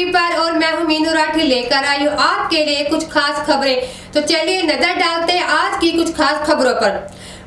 TV पर और मैं हूं मीनू राठी लेकर आई हूं आपके लिए कुछ खास खबरें। तो चलिए नजर डालते हैं आज की कुछ खास खबरों पर।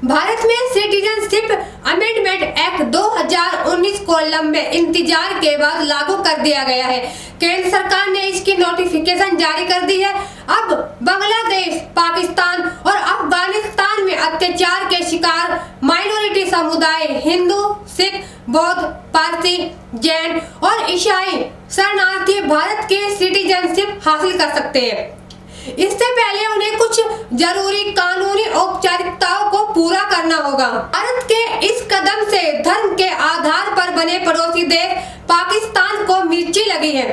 भारत में सिटीजनशिप अमेंडमेंट एक्ट 2019 को लंबे इंतजार के बाद लागू कर दिया गया है। केंद्र सरकार ने इसकी नोटिफिकेशन जारी कर दी है। अब बांग्लादेश, पाकिस्तान और अफगानिस्तान में अत्याचार के शिकार माइनॉरिटी समुदाय हिंदू, सिख, बौद्ध, पारसी, जैन और ईसाई शरणार्थी भारत के सिटीजनशिप हासिल कर सकते हैं। इससे पहले उन्हें कुछ जरूरी कानूनी औपचारिकताओं को पूरा करना होगा। भारत के इस कदम से धर्म के आधार पर बने पड़ोसी देश पाकिस्तान को मिर्ची लगी है।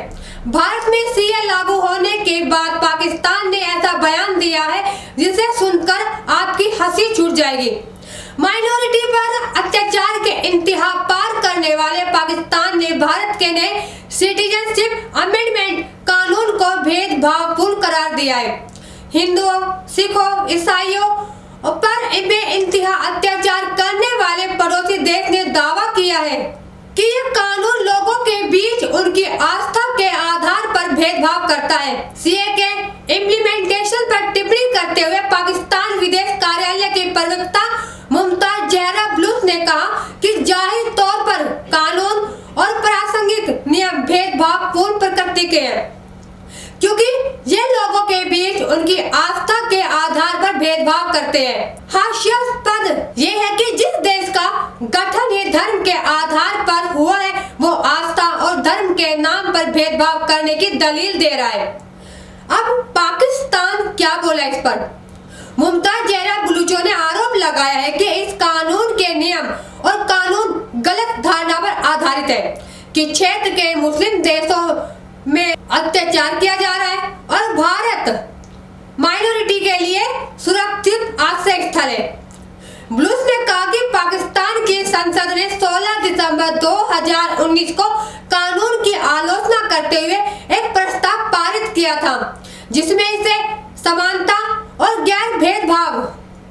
भारत में सीए लागू होने के बाद पाकिस्तान ने ऐसा बयान दिया है जिसे सुनकर आपकी हंसी छूट जाएगी। माइनॉरिटी पर अत्याचार के इंतहा पार करने वाले पाकिस्तान ने भारत के नए सिटीजनशिप अमेंडमेंट कानून को भेदभावपूर्ण करार दिया है। हिंदुओं, सिखों, ईसाइयों पर बेइंतहा अत्याचार करने वाले पड़ोसी देश ने दावा किया है कि यह कानून लोगों के बीच उनकी आस्था के आधार पर भेदभाव करता है। सीए के इम्प्लीमेंटेशन पर टिप्पणी करते हुए पाकिस्तान विदेश कार्यालय की प्रवक्ता मुमताज जहरा बुलूच ने कहा कि जाहिर तौर पर कानून और प्रासंगिक नियम भेदभावपूर्ण प्रकृति के हैं, क्योंकि ये लोगों के बीच उनकी आस्था के आधार पर भेदभाव करते हैं। हास्यास्पद ये है कि जिस देश का गठन ही धर्म के आधार पर हुआ है, वो आस्था और धर्म के नाम पर भेदभाव करने की दलील दे रहा है। अब पाकिस्तान क्या बोला इस पर? मुमताज जहरा बुलूच ने आरोप लगाया है कि इस कानून के नियम और कानून गलत धारणा पर आधारित है कि क्षेत्र के मुस्लिम देशों में अत्याचार किया जा रहा है और भारत माइनॉरिटी के लिए सुरक्षित आश्रय स्थल है। बुलूच ने कहा कि पाकिस्तान की संसद ने 16 दिसंबर 2019 को कानून की आलोचना करते हुए एक प्रस्ताव पारित किया था, जिसमें इसे समानता और गैर भेदभाव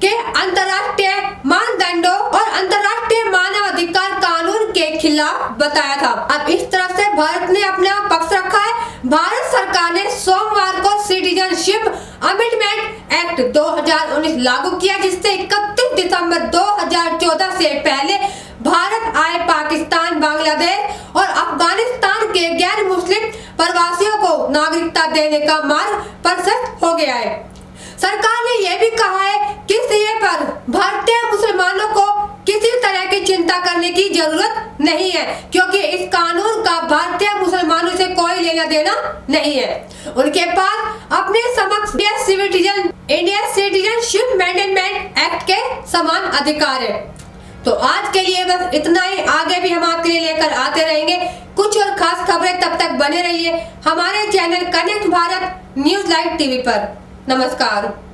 के अंतर्राष्ट्रीय मानदंडों और अंतर्राष्ट्रीय मानवाधिकार कानून के खिलाफ बताया था। अब इस तरफ से भारत ने अपना पक्ष रखा है। भारत सरकार ने सोमवार को सिटीजनशिप अमेंडमेंट एक्ट 2019 लागू किया, जिससे 31 दिसंबर 2014 से पहले भारत आए पाकिस्तान, बांग्लादेश और अफगानिस्तान के गैर मुस्लिम प्रवासियों को नागरिकता देने का मार्ग प्रशस्त हो गया है। सरकार ने यह भी कहा है कि सीए पर भारतीय मुसलमानों को किसी तरह की चिंता करने की जरूरत नहीं है, क्योंकि इस कानून का भारतीय मुसलमानों से कोई लेना देना नहीं है। उनके पास अपने समक्ष इंडियन सिटीजनशिप अमेंडमेंट एक्ट के समान अधिकार है। तो आज के लिए बस इतना ही। आगे भी हम आपके लिए लेकर आते रहेंगे कुछ और खास खबरें। तब तक बने रहिए हमारे channel connect Bharat news live TV पर। नमस्कार।